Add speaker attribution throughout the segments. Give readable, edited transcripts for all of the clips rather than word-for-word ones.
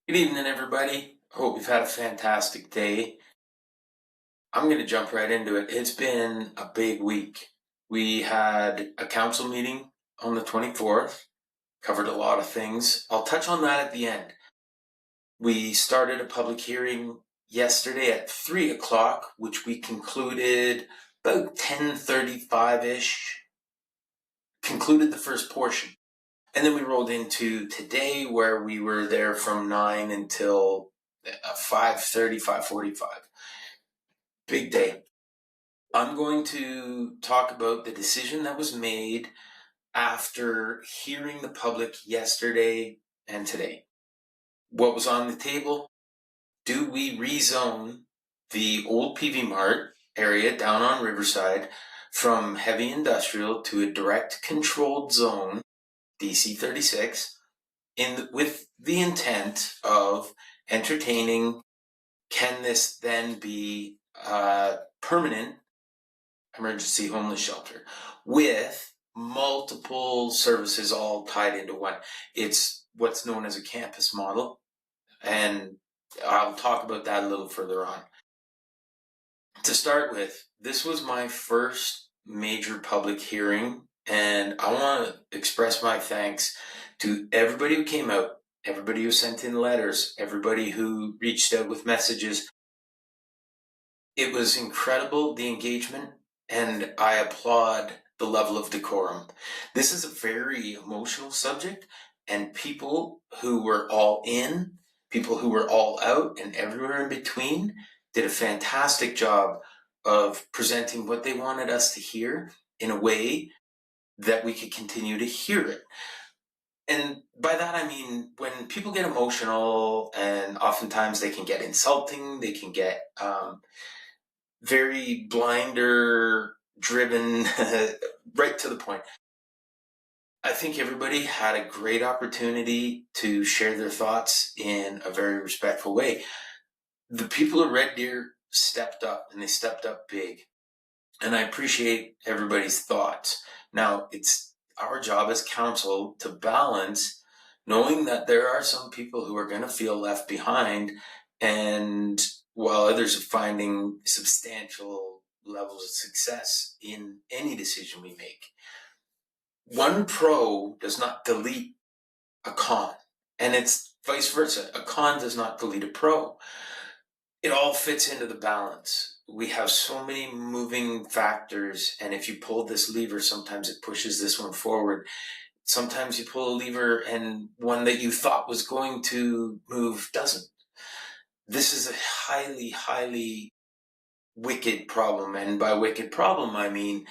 Speaker 1: Good evening, everybody. Hope you've had a fantastic day. I'm going to jump right into it. It's been a big week. We had a council meeting on the 24th, covered a lot of things. I'll touch on that at the end. We started a public hearing yesterday at 3 o'clock, which we concluded about 10:35-ish, concluded the first portion. And then we rolled into today where we were there from 9 until 5:30, 5:45. Big day. I'm going to talk about the decision that was made after hearing the public yesterday and today. What was on the table? Do we rezone the old PV Mart area down on Riverside from heavy industrial to a direct controlled zone, DC 36, with the intent of entertaining, can this then be permanent emergency homeless shelter with multiple services all tied into one? It's what's known as a campus model, and I'll talk about that a little further on. To start with, this was my first major public hearing, and I want to express my thanks to everybody who came out, everybody who sent in letters, everybody who reached out with messages. It was incredible, the engagement, and I applaud the level of decorum. This is a very emotional subject, and people who were all in, people who were all out, and everywhere in between did a fantastic job of presenting what they wanted us to hear in a way that we could continue to hear it. And by that I mean, when people get emotional, and oftentimes they can get insulting, they can get very blinder driven, right to the point. I think everybody had a great opportunity to share their thoughts in a very respectful way. The people of Red Deer stepped up, and they stepped up big. And I appreciate everybody's thoughts. Now, it's our job as council to balance, knowing that there are some people who are going to feel left behind, and while others are finding substantial levels of success in any decision we make. One pro does not delete a con, and it's vice versa. A con does not delete a pro. It all fits into the balance. We have so many moving factors, and if you pull this lever, sometimes it pushes this one forward. Sometimes you pull a lever and one that you thought was going to move doesn't. This is a highly, highly wicked problem, and by wicked problem, I mean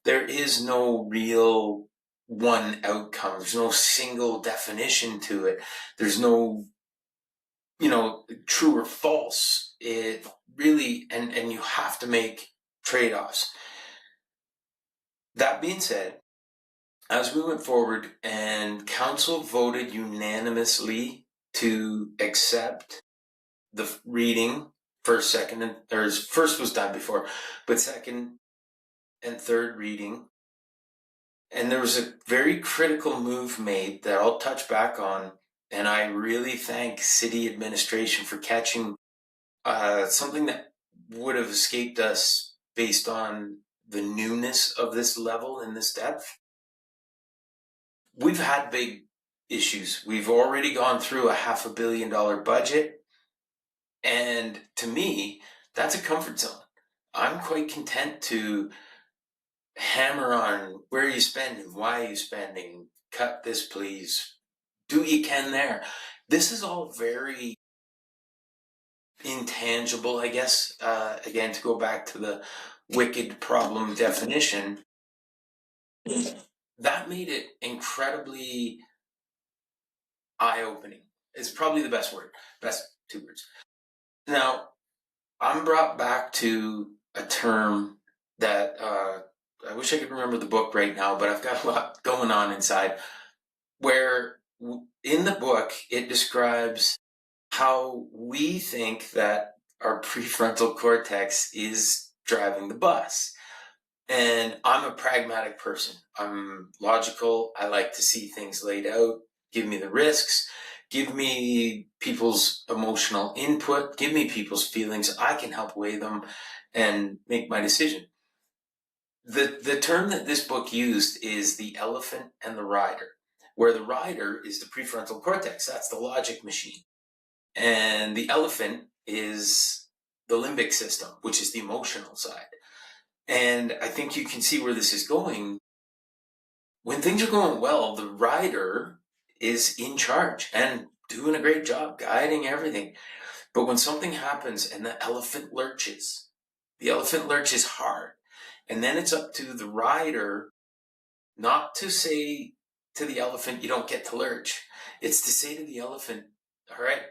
Speaker 1: there is no real one outcome. There's no single definition to it. There's no, true or false. It really, and you have to make trade-offs. That being said, as we went forward and council voted unanimously to accept the reading, first was done before, but second and third reading. And there was a very critical move made that I'll touch back on, and I really thank city administration for catching something that would have escaped us based on the newness of this level and this depth. We've had big issues. We've already gone through a $500 million budget, and to me, that's a comfort zone. I'm quite content to hammer on where you spend and why you spending. Cut this, please. Do what you can there. This is all very intangible, I guess. Again, to go back to the wicked problem definition, that made it incredibly eye-opening. It's probably the best word, best two words. Now, I'm brought back to a term that I wish I could remember the book right now, but I've got a lot going on inside, where in the book it describes how we think that our prefrontal cortex is driving the bus. And I'm a pragmatic person. I'm logical. I like to see things laid out, give me the risks, give me people's emotional input, give me people's feelings. I can help weigh them and make my decision. The term that this book used is the elephant and the rider, where the rider is the prefrontal cortex. That's the logic machine. And the elephant is the limbic system, which is the emotional side. And I think you can see where this is going. When things are going well, the rider is in charge and doing a great job guiding everything. But when something happens and the elephant lurches hard. And then it's up to the rider not to say to the elephant, you don't get to lurch. It's to say to the elephant, all right,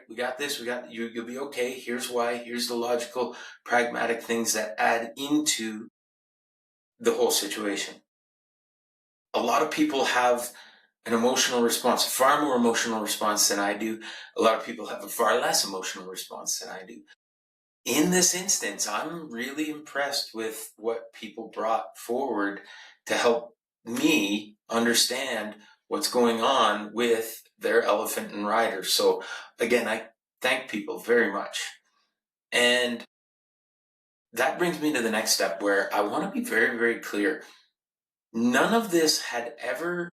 Speaker 1: we got this, you'll be okay. Here's why, here's the logical, pragmatic things that add into the whole situation. A lot of people have an emotional response, far more emotional response than I do. A lot of people have a far less emotional response than I do. In this instance, I'm really impressed with what people brought forward to help me understand what's going on with their elephant and rider. So again, I thank people very much. And that brings me to the next step where I want to be very, very clear. None of this had ever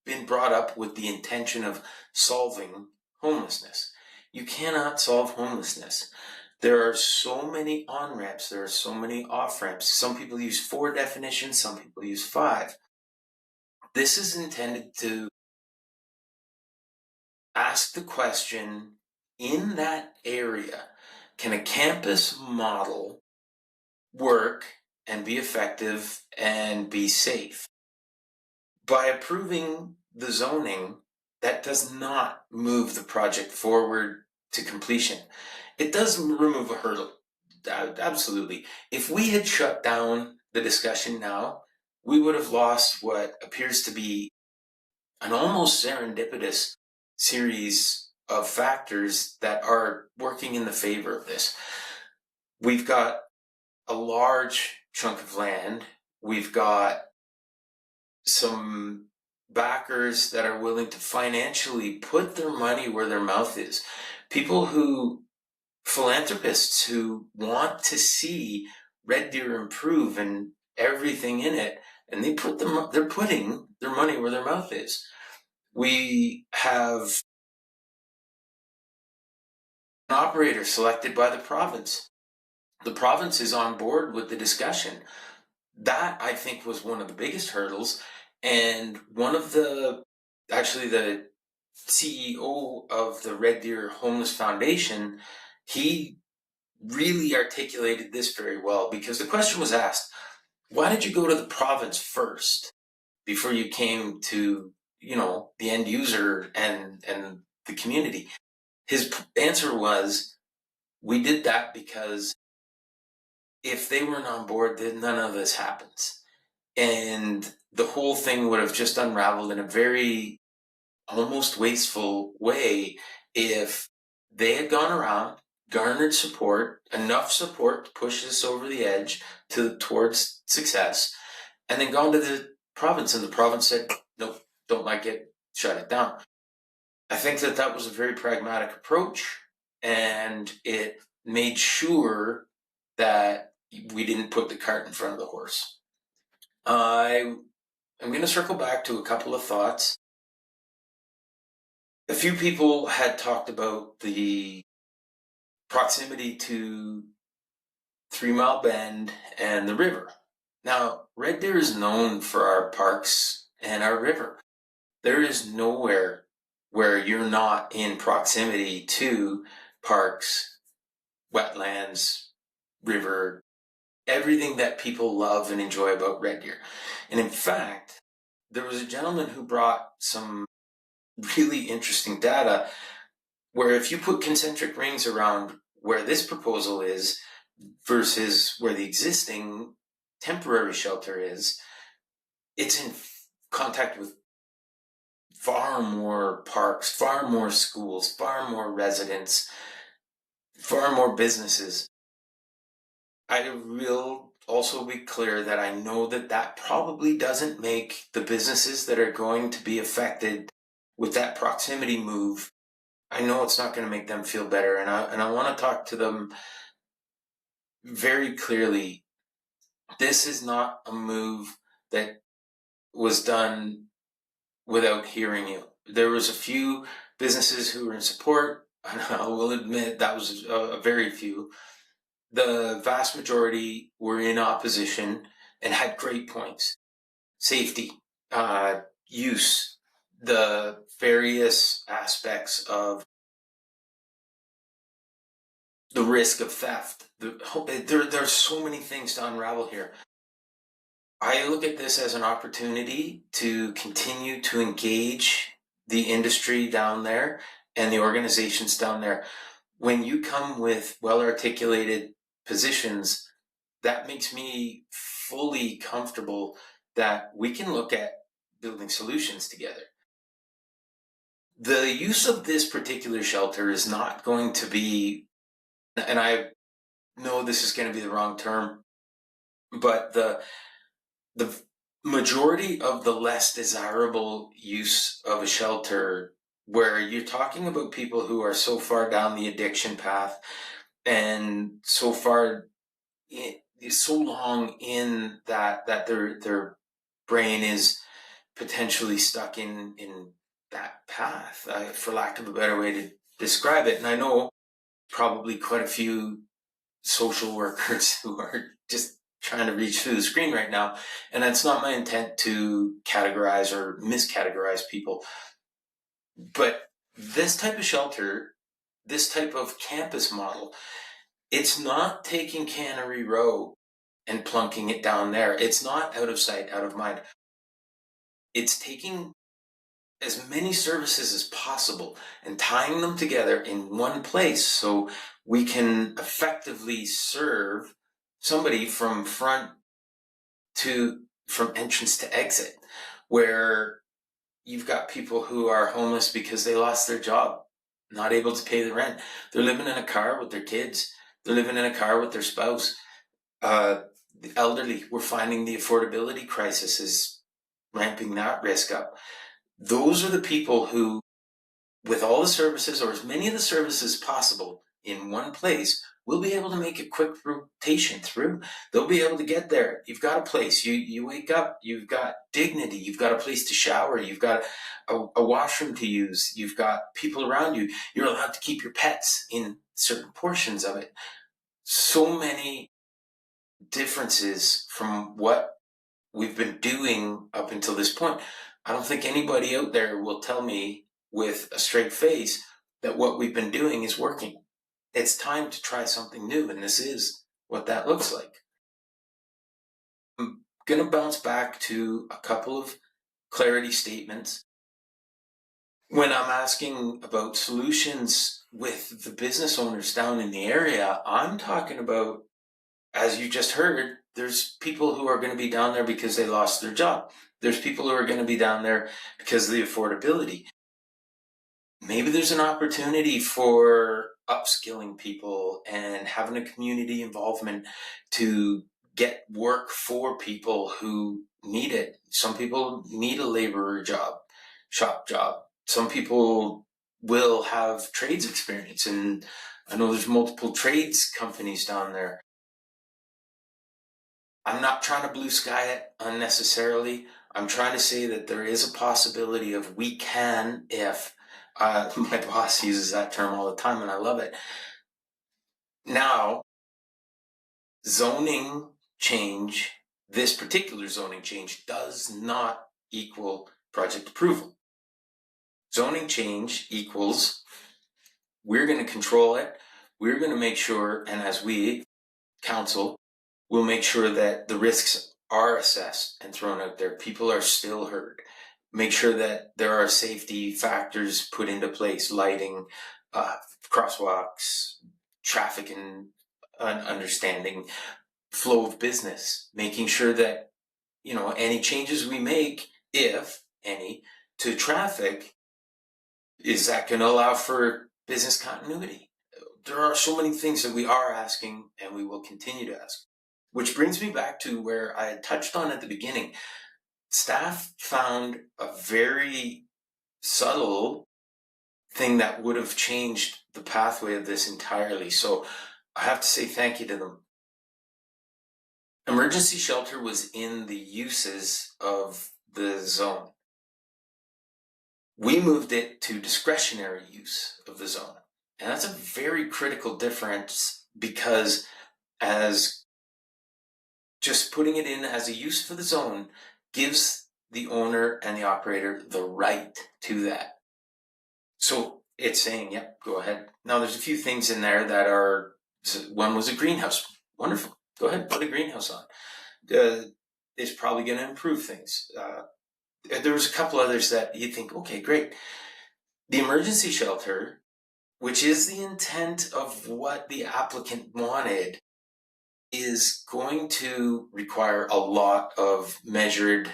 Speaker 1: been brought up with the intention of solving homelessness. You cannot solve homelessness. There are so many on-ramps, there are so many off-ramps. Some people use 4 definitions, some people use 5. This is intended to ask the question, in that area, can a campus model work and be effective and be safe? By approving the zoning, that does not move the project forward to completion. It does remove a hurdle, absolutely. If we had shut down the discussion now, we would have lost what appears to be an almost serendipitous series of factors that are working in the favor of this. We've got a large chunk of land. We've got some backers that are willing to financially put their money where their mouth is. Philanthropists who want to see Red Deer improve and everything in it, and they're putting their money where their mouth is. We have an operator selected by the province. The province is on board with the discussion. That, I think, was one of the biggest hurdles. And the CEO of the Red Deer Homeless Foundation, he really articulated this very well, because the question was asked, why did you go to the province first before you came to, the end user and the community? His answer was, we did that because if they weren't on board, then none of this happens. And the whole thing would have just unraveled in a very almost wasteful way if they had gone around, garnered enough support to push this over the edge towards success, and then gone to the province, and the province said, nope, don't like it, shut it down. I think that was a very pragmatic approach, and it made sure that we didn't put the cart in front of the horse. I'm going to circle back to a couple of thoughts. A few people had talked about the proximity to 3 Mile Bend and the river. Now, Red Deer is known for our parks and our river. There is nowhere where you're not in proximity to parks, wetlands, river, everything that people love and enjoy about Red Deer. And in fact, there was a gentleman who brought some really interesting data where if you put concentric rings around where this proposal is versus where the existing temporary shelter is, it's in contact with far more parks, far more schools, far more residents, far more businesses. I will also be clear that I know that probably doesn't make the businesses that are going to be affected with that proximity move, I know it's not going to make them feel better. And I want to talk to them very clearly. This is not a move that was done without hearing you. There was a few businesses who were in support, and I will admit that was a very few. The vast majority were in opposition and had great points. Safety, use, the various aspects of the risk of theft. There's so many things to unravel here. I look at this as an opportunity to continue to engage the industry down there and the organizations down there. When you come with well-articulated positions, that makes me fully comfortable that we can look at building solutions together. The use of this particular shelter is not going to be, and I know this is going to be the wrong term, but the majority of the less desirable use of a shelter, where you're talking about people who are so far down the addiction path and so far so long in that their brain is potentially stuck in that path, for lack of a better way to describe it. And I know probably quite a few social workers who are just trying to reach through the screen right now. And that's not my intent to categorize or miscategorize people. But this type of shelter, this type of campus model, it's not taking Cannery Row and plunking it down there. It's not out of sight, out of mind. It's taking as many services as possible and tying them together in one place so we can effectively serve somebody from entrance to exit, where you've got people who are homeless because they lost their job, not able to pay the rent. They're living in a car with their kids. They're living in a car with their spouse. The elderly, we're finding the affordability crisis is ramping that risk up. Those are the people who, with all the services, or as many of the services possible in one place, will be able to make a quick rotation through. They'll be able to get there. You've got a place. You wake up. You've got dignity. You've got a place to shower. You've got a washroom to use. You've got people around you. You're allowed to keep your pets in certain portions of it. So many differences from what we've been doing up until this point. I don't think anybody out there will tell me with a straight face that what we've been doing is working. It's time to try something new, and this is what that looks like. I'm going to bounce back to a couple of clarity statements. When I'm asking about solutions with the business owners down in the area, I'm talking about, as you just heard, there's people who are going to be down there because they lost their job. There's people who are going to be down there because of the affordability. Maybe there's an opportunity for upskilling people and having a community involvement to get work for people who need it. Some people need a laborer job, shop job. Some people will have trades experience, and I know there's multiple trades companies down there. I'm not trying to blue sky it unnecessarily. I'm trying to say that there is a possibility of we can, if my boss uses that term all the time and I love it. Now, zoning change, this particular zoning change, does not equal project approval. Zoning change equals we're going to control it. We're going to make sure, and as we, council, will make sure that the risks are assessed and thrown out there. People are still heard. Make sure that there are safety factors put into place, lighting, crosswalks, traffic and understanding, flow of business, making sure that, any changes we make, if any, to traffic, is that going to allow for business continuity? There are so many things that we are asking and we will continue to ask. Which brings me back to where I had touched on at the beginning. Staff found a very subtle thing that would have changed the pathway of this entirely. So I have to say thank you to them. Emergency shelter was in the uses of the zone. We moved it to discretionary use of the zone. And that's a very critical difference, because as just putting it in as a use for the zone gives the owner and the operator the right to that. So it's saying, yep, go ahead. Now there's a few things in there that are, one was a greenhouse. Wonderful. Go ahead, put a greenhouse on. It's probably going to improve things. There was a couple others that you think, okay, great. The emergency shelter, which is the intent of what the applicant wanted, is going to require a lot of measured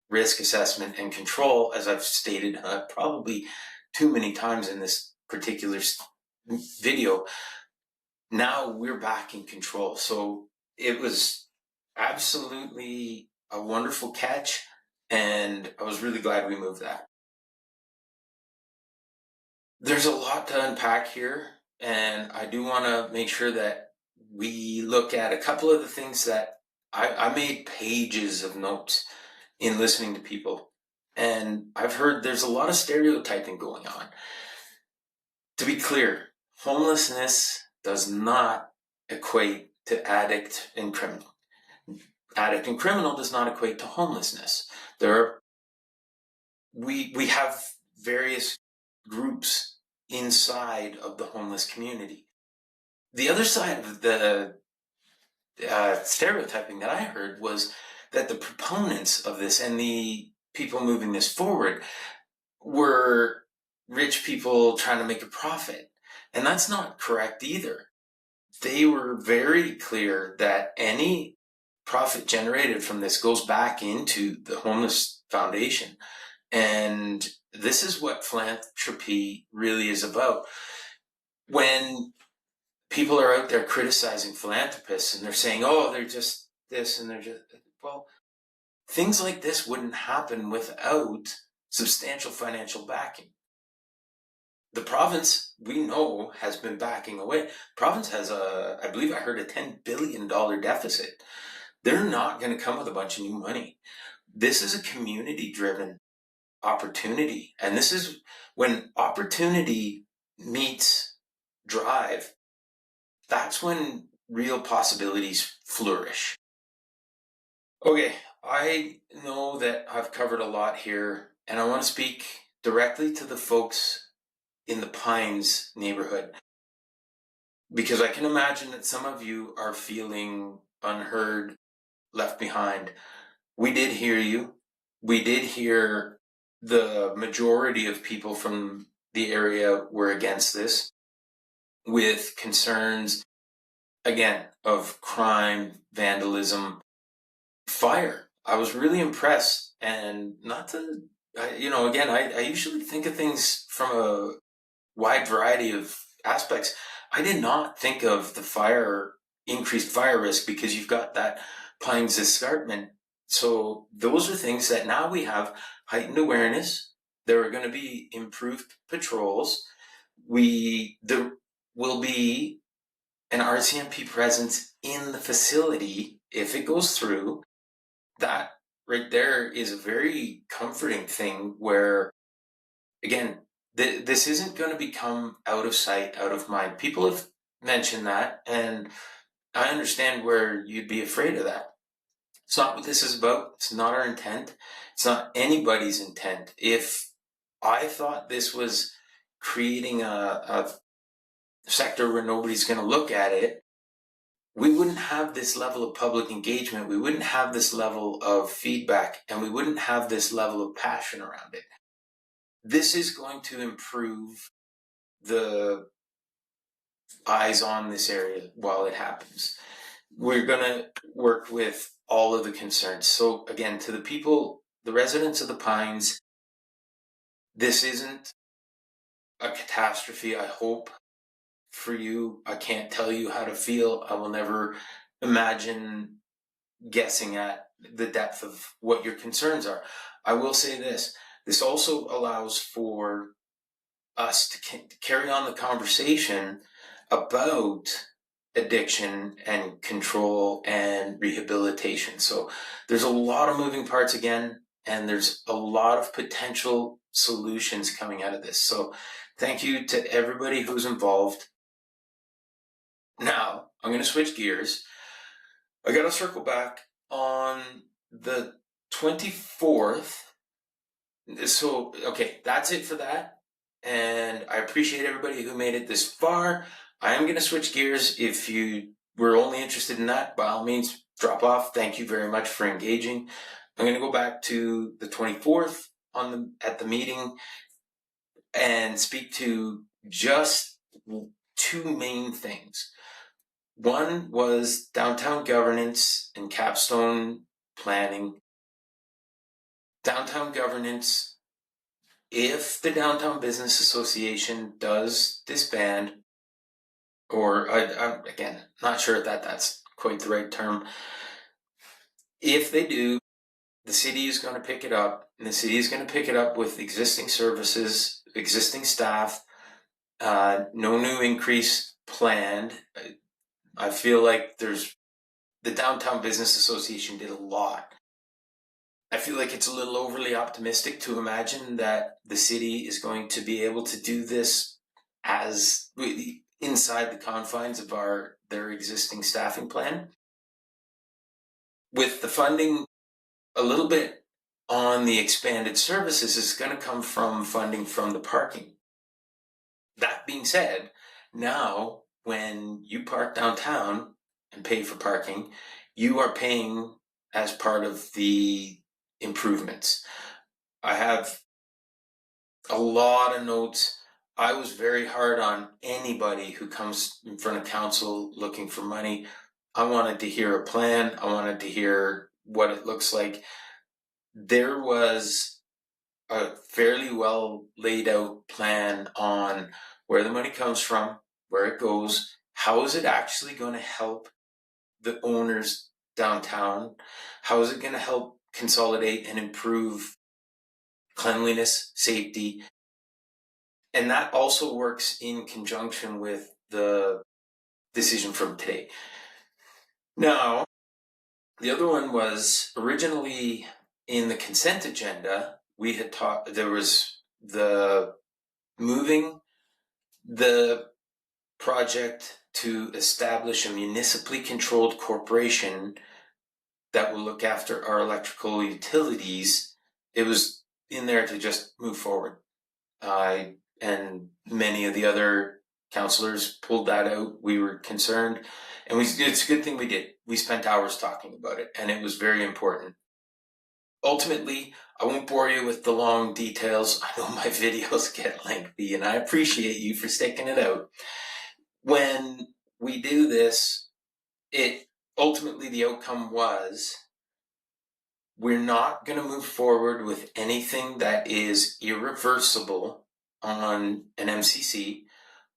Speaker 1: risk assessment and control, as I've stated probably too many times in this particular video. Now we're back in control. So it was absolutely a wonderful catch, and I was really glad we moved that. There's a lot to unpack here, and I do want to make sure that we look at a couple of the things that I made pages of notes in listening to people, and I've heard there's a lot of stereotyping going on. To be clear, homelessness does not equate to addict and criminal. Addict and criminal does not equate to homelessness. We have various groups inside of the homeless community. The other side of the stereotyping that I heard was that the proponents of this and the people moving this forward were rich people trying to make a profit. And that's not correct either. They were very clear that any profit generated from this goes back into the homeless foundation. And this is what philanthropy really is about. When people are out there criticizing philanthropists and they're saying, oh, they're just this and they're just, well, things like this wouldn't happen without substantial financial backing. The province, we know, has been backing away. The province has I believe I heard, a $10 billion deficit. They're not going to come with a bunch of new money. This is a community-driven opportunity. And this is when opportunity meets drive, that's when real possibilities flourish. Okay, I know that I've covered a lot here, and I want to speak directly to the folks in the Pines neighborhood, because I can imagine that some of you are feeling unheard, left behind. We did hear you. We did hear the majority of people from the area were against this, with concerns, again, of crime, vandalism, fire. I was really impressed, and not to, again, I usually think of things from a wide variety of aspects. I did not think of the increased fire risk, because you've got that Pines escarpment. So those are things that now we have heightened awareness. There are going to be improved patrols. There will be an RCMP presence in the facility if it goes through. That right there is a very comforting thing, where, again, this isn't going to become out of sight, out of mind. People have mentioned that, and I understand where you'd be afraid of that. It's not what this is about. It's not our intent. It's not anybody's intent. If I thought this was creating a sector where nobody's going to look at it, we wouldn't have this level of public engagement. We wouldn't have this level of feedback, and we wouldn't have this level of passion around it. This is going to improve the eyes on this area while it happens. We're going to work with all of the concerns. So again, to the people, the residents of the Pines, this isn't a catastrophe, I hope, for you. I can't tell you how to feel. I will never imagine guessing at the depth of what your concerns are. I will say this This also allows for us to carry on the conversation about addiction and control and rehabilitation. So there's a lot of moving parts again, and there's a lot of potential solutions coming out of this. So thank you to everybody who's involved. Now I'm going to switch gears. I got to circle back on the 24th. So, okay, that's it for that. And I appreciate everybody who made it this far. I am going to switch gears. If you were only interested in that, by all means, drop off. Thank you very much for engaging. I'm going to go back to the 24th at the meeting and speak to just two main things. One was downtown governance and capstone planning. Downtown governance, if the Downtown Business Association does disband, or I'm again, not sure that that's quite the right term. If they do, the city is going to pick it up, and the city is going to pick it up with existing services, existing staff, no new increase planned. I feel like the Downtown Business Association did a lot. I feel like it's a little overly optimistic to imagine that the city is going to be able to do this as inside the confines of their existing staffing plan. With the funding, a little bit on the expanded services is going to come from funding from the parking. That being said, now when you park downtown and pay for parking, you are paying as part of the improvements. I have a lot of notes. I was very hard on anybody who comes in front of council looking for money. I wanted to hear a plan. I wanted to hear what it looks like. There was a fairly well laid out plan on where the money comes from, where it goes, how is it actually going to help the owners downtown, how is it going to help consolidate and improve cleanliness, safety. And that also works in conjunction with the decision from today. Now, the other one was originally in the consent agenda, we had talked, there was the moving the project to establish a municipally controlled corporation that will look after our electrical utilities. It was in there to just move forward. And many of the other councillors pulled that out. We were concerned, and it's a good thing we did. We spent hours talking about it, and it was very important. Ultimately, I won't bore you with the long details. I know my videos get lengthy, and I appreciate you for sticking it out. When we do this, ultimately the outcome was we're not going to move forward with anything that is irreversible on an MCC.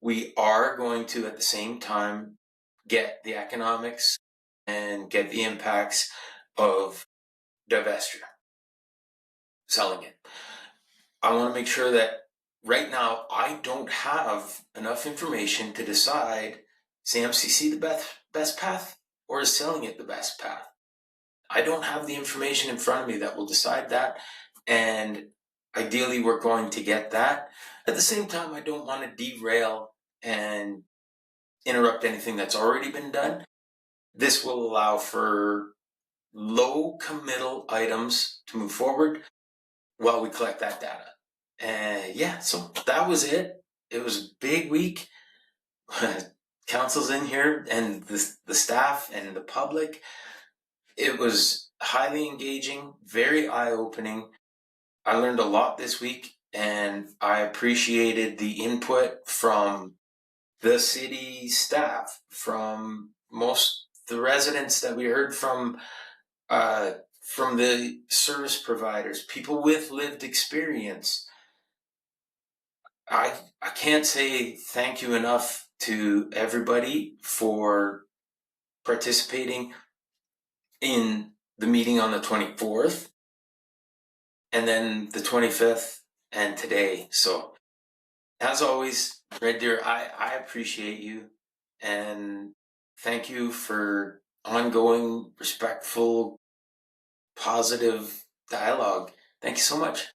Speaker 1: We are going to, at the same time, get the economics and get the impacts of divestiture, selling it. I want to make sure that right now I don't have enough information to decide, is the MCC the best path or is selling it the best path? I don't have the information in front of me that will decide that, and ideally we're going to get that. At the same time, I don't want to derail and interrupt anything that's already been done. This will allow for low committal items to move forward while we collect that data. And so that was it. It was a big week. Council's in here and the staff and the public. It was highly engaging, very eye-opening. I learned a lot this week, and I appreciated the input from the city staff, from the residents that we heard from the service providers, people with lived experience. I can't say thank you enough to everybody for participating in the meeting on the 24th. and then the 25th and today. So as always, Red Deer, I appreciate you and thank you for ongoing, respectful, positive dialogue. Thank you so much.